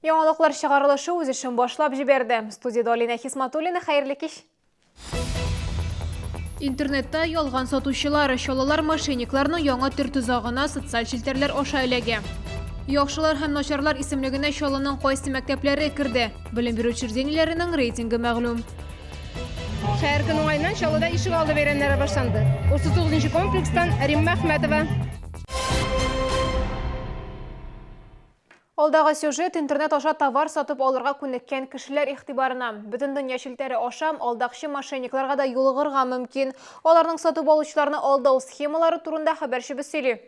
Яңалыклар чыгарылышы үз эшен башлап җибәрде. Студияда Алина Хисматуллина, хәерле кич. Интернетта ялган сатучылар, шолалар мошенникларның яңа төр тузагына социаль челтәрләр аша эләгә. Яхшылар һәм начарлар исемлегенә шоланың кайсы мәктәпләре керде. Белем бирү учреждениеләренең рейтингы мәгълүм. Шәһәр көнуңайнан шалада ишек алды бәрәннәре башланды. 39-нчы комплекстан Римма Әхмәтова. Алдагы сюжет интернет аша товар сатып алырга күнеккән кешеләр игътибарына. Бөтен дөнья челтәре аша алдакчы мошенникларга да юлыгырга мөмкин. Аларның сатып алучыларны алдау схемалары турында хәбәрчебез сөйли.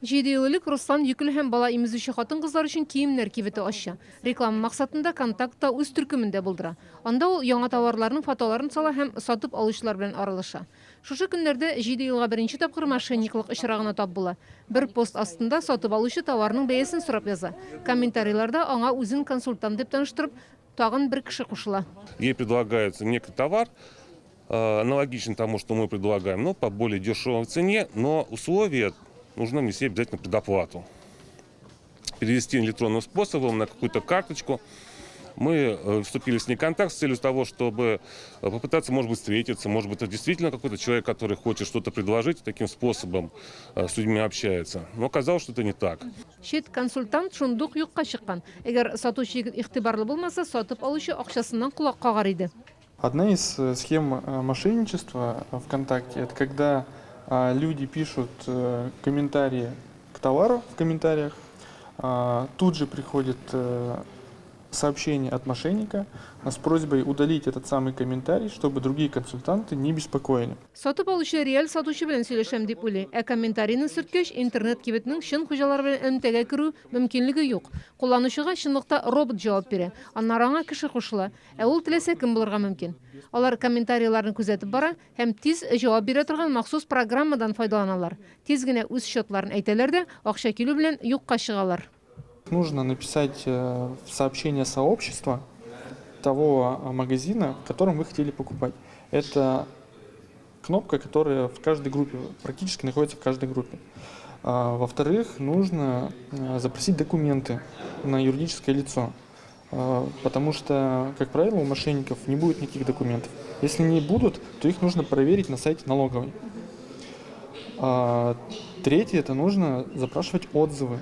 Җидееллек Руслан Йөкле һәм бала имезүче хатын-кызлар өчен киемнәр кибете ача. Реклама максатында контактта үз төркемендә булдыра. Анда ул яңа товарларның фотоларын сала һәм сатып алучылар белән аралаша. Шушы көннәрдә 7 елга беренче тапкыр мошенниклык очрагына тап була. Бер пост астында сатып алучы товарның бәясен сорап яза. Комментарийларда аңа үзен консультант дип таныштырып, тагын бер кеше кушыла. Ей предлагается некий товар, аналогичный тому, что мы предлагаем, но по более дешевой цене, но условия нужно внести обязательно предоплату. Перевести электронным способом на какую-то карточку. Мы вступили с ней в контакт с целью того, чтобы попытаться, может быть, встретиться. Может быть, это действительно какой-то человек, который хочет что-то предложить, таким способом с людьми общается. Но оказалось, что это не так. Шет консультант шундук юкка чыккан. Әгәр сатучы игътибарлы булмаса, сатып алучы акчасыннан кулак кагар иде. Одна из схем мошенничества ВКонтакте – это когда люди пишут комментарии к товару в комментариях, тут же приходит сообщение от мошенника с просьбой удалить этот самый комментарий, чтобы другие консультанты не беспокоили. Сатып алучы реаль сатучы белән сөйләшәм дип уйлый. Комментарийны сөрткәч, интернет кибетнең чын хуҗалары белән элемтәгә керү мөмкинлеге юк. Кулланучыга чынлыкта робот җавап бирә. Аннары аңа кеше кушыла. Ул теләсә кем булырга мөмкин. Алар комментарийларны күзәтеп бара һәм тиз җавап бирә торган махсус программадан файдаланалар. Тиз генә үз счетларын әйтәләр дә, акча килү белән юкка чыгалар. Нужно написать в сообщение сообщества того магазина, в котором вы хотели покупать. Это кнопка, которая в каждой группе, практически находится в каждой группе. Во-вторых, нужно запросить документы на юридическое лицо, потому что, как правило, у мошенников не будет никаких документов. Если не будут, то их нужно проверить на сайте налоговой. Третье, это нужно запрашивать отзывы.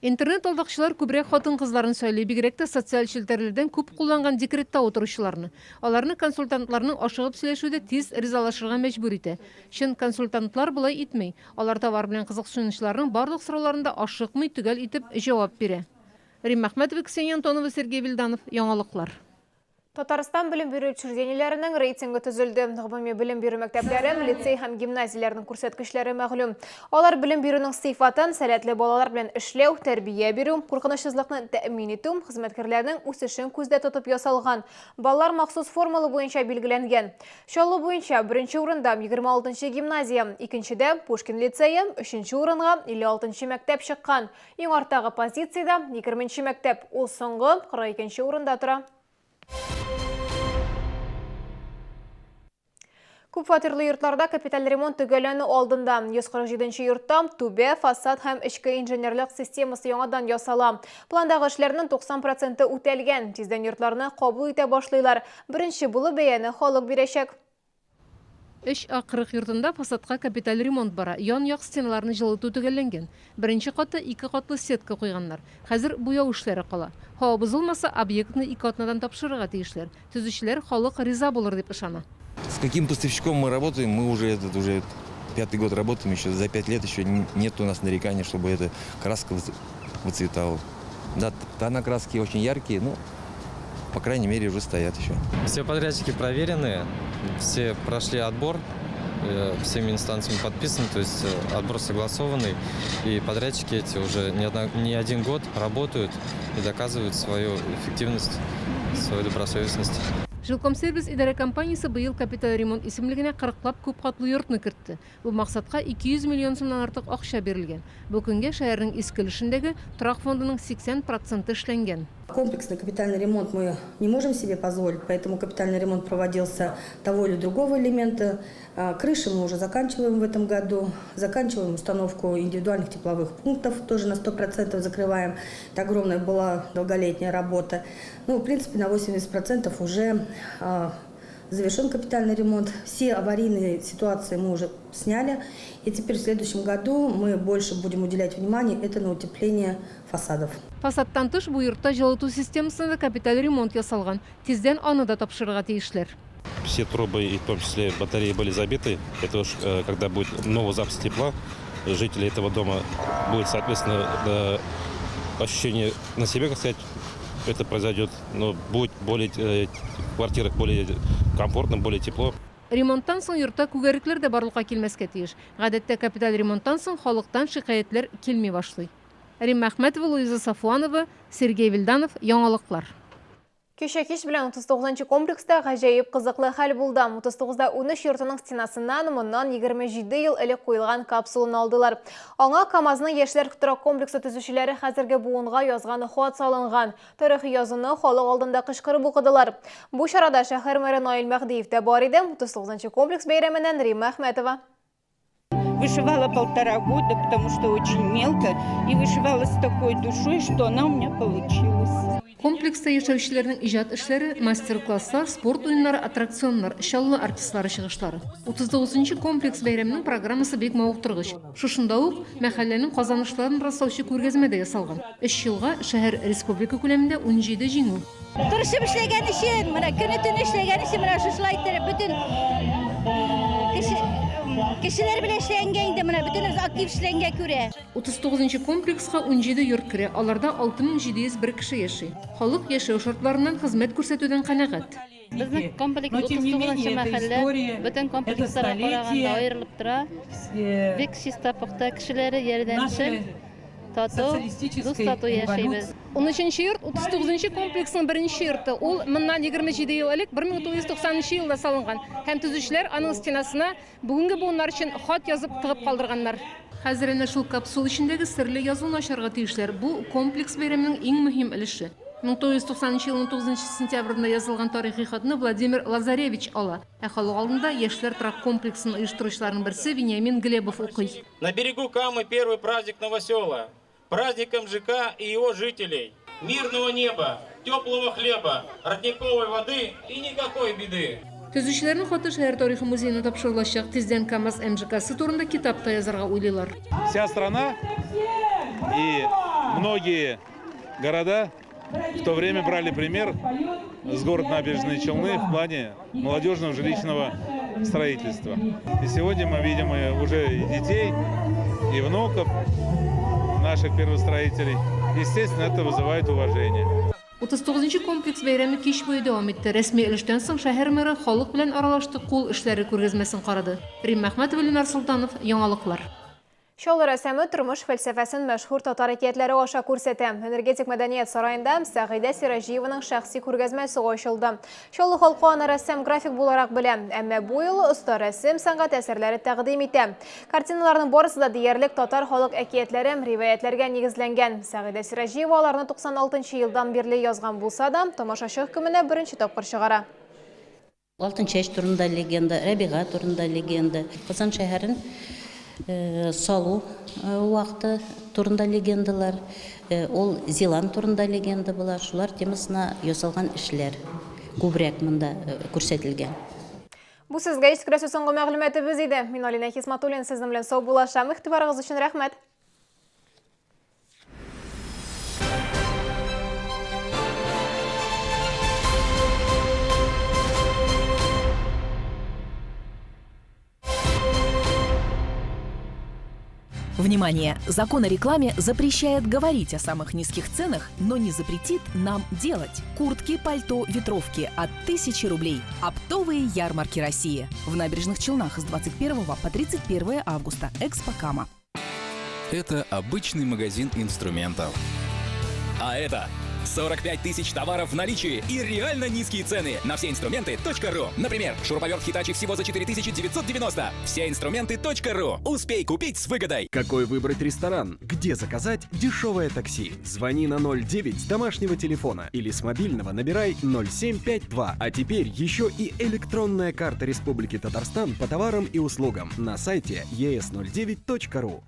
Интернет алдакчылар күбрәк хатын-кызларын сөйли, бигрәк тә социаль челтәрләрдән күп кулланган декретта утыручыларны. Аларны консультантларның ашыгып сөйләшүдә тиз ризалашырга мәҗбүр итә. Чын консультантлар булай итмәй. Алар товар белән кызыксынучыларның барлык сорауларында ашыкмый, төгәл итеп җавап бирә. Римма Әхмәтова, Ксения Антонова, Сергей Вильданов. Яңалыклар. Татарстан белем бирү учреждениеләренең рейтингы төзелде. Гомуми белем бирү мәктәпләре, лицей һәм гимназияләрнең күрсәткечләре мәгълүм. Алар белем бирүнең сыйфатын, сәләтле балалар белән эшләү, тәрбия бирү, куркынычсызлыкны тәэмин итү, хезмәткәрләрнең үсешен күздә тотып ясалган. Балалар махсус формула буенча билгеләнгән. Чаллы буенча 1нче урында 26-нчы гимназия, 2нчедә Пушкин лицее, 3нче урынга 56-нчы мәктәп чыккан. Иң арттагы позициядә 20нче мәктәп, ул соңгы 42нче урында тора. Күп фатирлы йортларда капиталь ремонт төгәлләнү алдында. 147-нче йортта түбә, фасад һәм эчке инженерлык системасы яңадан ясала. Пландагы эшләрнең 90% үтәлгән. Тиздән йортларны кабул итә башлыйлар. Беренче булып бәяне халык бирәчәк. Эш А40 йортында фасадка капиталь ремонт бара. Ян-як стеналарны җылыту төгәлләнгән. Беренче катта 2 катлы сетка куйганнар. Хәзер буяу эшләре кала. Һава бозылмаса, объектны 2 атнадан тапшырырга тиешләр. Төзүчеләр халык риза булыр дип ышана. С каким поставщиком мы работаем, мы уже 5-й год работаем, еще за 5 лет еще нет у нас нареканий, чтобы эта краска выцветала. Да, тона краски очень яркие, но, по крайней мере, уже стоят еще. Все подрядчики проверены, все прошли отбор, всеми инстанциями подписаны, то есть отбор согласованный, и подрядчики эти уже не один год работают и доказывают свою эффективность, свою добросовестность. Жилкомсервис идарә компаниясе быел капиталь ремонт исемлегенә 40-лап күп катлы йортны кертте. Бу максатка 200 миллион сумнан артык акча бирелгән. Бу көнгә шәһәрнең искелешендәге торак фондының 80% эшләнгән. Комплексный капитальный ремонт мы не можем себе позволить, поэтому капитальный ремонт проводился того или другого элемента. Крыши мы уже заканчиваем в этом году, заканчиваем установку индивидуальных тепловых пунктов, тоже на 100% закрываем. Это огромная была долголетняя работа. Ну, в принципе, на 80% уже завершен капитальный ремонт. Все аварийные ситуации мы уже сняли. И теперь в следующем году мы больше будем уделять внимание это на утепление фасадов. Фасадтан тыш бу йортта жылытуу системасында капиталь ремонт ясалган. Тизден аны да тапшырырга тиешләр. Все трубы, и в том числе батареи, были забиты. Это уж когда будет новый запуск тепла, жители этого дома будет, соответственно, ощущение на себе, как сказать, это произойдет, но будет более в квартирах более комфортно, более тепло. Ремонттан соң йортта күгәрлекләр дә барлыкка килмәскә тиеш. Гадәттә капиталь ремонттан соң халыктан шикаятьләр килми башлый. Рим Әхмәтова, Луиза Сафуанова, Сергей Вильданов, Яңалыклар. Кеше кеш белән 39-нчы комплекста гаҗәеп кызыклы хәл булды. 39-да 13 йортының стенасыннан моннан 27 ел элек куелган капсуланы алдылар. Аңа КАМАЗның яшьләр торак комплексы төзүчеләре хәзерге буынга язган хат салынган. Тарихи язуны халык алдында кычкырып укыдылар. Бу чарада шәһәр мэры Наил Мәхдиев дә бар иде. 39-нчы комплекс бәйрәменнән Рим Әхмәтова. Вышивала 1,5 года, потому что очень мелко, и вышивала с такой душой, что она у меня получилась. Комплекста яшәүчеләрнең иҗат эшләре, мастер-класслар, спорт уеннары, аттракционнар, шаллы артистлары чыгышлары. 39-нчы комплекс бәйрәменең программасы бик мавыктыргыч. Шушында ук мәхәлләнең казанышларын раслаучы күргәзмә дә ясалган. 3 елга шәһәр республика күләмендә 17 җиңү. Тырышып эшләгән өчен, менә көне-төн эшләгән өчен менә шушылай итеп бөтен кешеләр белән эшләнгән инде, менә бөтен актив эшләнгән күрә. 39-нчы комплекска 17 йорт керә. Аларда 6701 кеше яши. Халык яшәү шартларыннан хезмәт күрсәтүдән канәгать. Безнең комплекс 39-нчы мәхәллә бөтен комплексларга караганда аерылып тора. Бик чиста пөхтә кешеләре ярдәмчел. Дуст тату яшәйбез. 13-нчы йорт 39-нчы комплексның беренче йорты. Ул моннан 27 ел элек 1990 елда салынган. Һәм төзүчеләр аның стенасына бүгенге буыннар өчен хат язып тыгып калдырганнар. Хәзер әнә шул капсул эчендәге серле язуны ачарга тиешләр. Бу комплекс бәйрәменең иң мөһим өлеше. 1990 елның 9 сентябрендә язылган тарихи хатны Владимир Лазаревич ала. Ә халык алдында яшьләр трак комплексын оештыручыларның берсе Вениамин Глебов укый. На берегу Камы первый праздник Новосела. Праздник МЖК и его жителей. Мирного неба, теплого хлеба, родниковой воды и никакой беды. Төзүчеләрнең хаты шәһәр тарихи музеена тапшырылачак. Тиздән КАМАЗ МЖКсы турында китап та язарга уйлыйлар. Вся страна и многие города в то время брали пример с города Набережные Челны в плане молодежного жилищного строительства. И сегодня мы видим уже и детей, и внуков наших первостроителей. Естественно, это вызывает уважение. 39-нчы комплекс бәйрәме кич буе дәвам итте. Рәсми өлештән соң шәһәр мэры халык белән аралашты, кул эшләре күргәзмәсен карады. Рим Әхмәтова, Ленар Султанов, Яңалыклар. Шал рәсеме тормыш фәлсәфәсен мәшһүр татар әкиятләре аша күрсәтә. Энергетик мәдәният сараенда Сәгыйдә Сираҗиеваның шәхси күргәзмәсе ачылды. Шаллы халкы аны рәссам график буларак белә, әмма бу юлы оста рәссам сәнгать әсәрләре тәкъдим итә. Картиналарның барысы да диярлек татар халык әкиятләре, риваятләргә нигезләнгән. Сәгыйдә Сираҗиева аларны 96 елдан бирле язган булса да, тамашачы хөкеменә беренче тапкыр чыгара. Алтын чәч турында легенда, Рәбига турында легенда, Казан шәһәрен салу вакыты турында легендалар, ол Зеланд турында легенда була, шулар темасына ясалган эшләр күбрәк монда күрсәтелгән. Бу сезгә искрә соңгы мәгълүматыбыз иде. Мин Алина Хисматуллин сезнең белән сау булашам. Игътибарыгыз өчен рәхмәт. Внимание! Закон о рекламе запрещает говорить о самых низких ценах, но не запретит нам делать. Куртки, пальто, ветровки от 1000 рублей. Оптовые ярмарки России. В Набережных Челнах с 21 по 31 августа. Экспо КАМА. Это обычный магазин инструментов. А это 45 тысяч товаров в наличии и реально низкие цены на всеинструменты.ру. Например, шуруповерт Hitachi всего за 4990. Всеинструменты.ру. Успей купить с выгодой. Какой выбрать ресторан? Где заказать дешевое такси? Звони на 09 с домашнего телефона или с мобильного набирай 0752. А теперь еще и электронная карта Республики Татарстан по товарам и услугам на сайте es09.ru.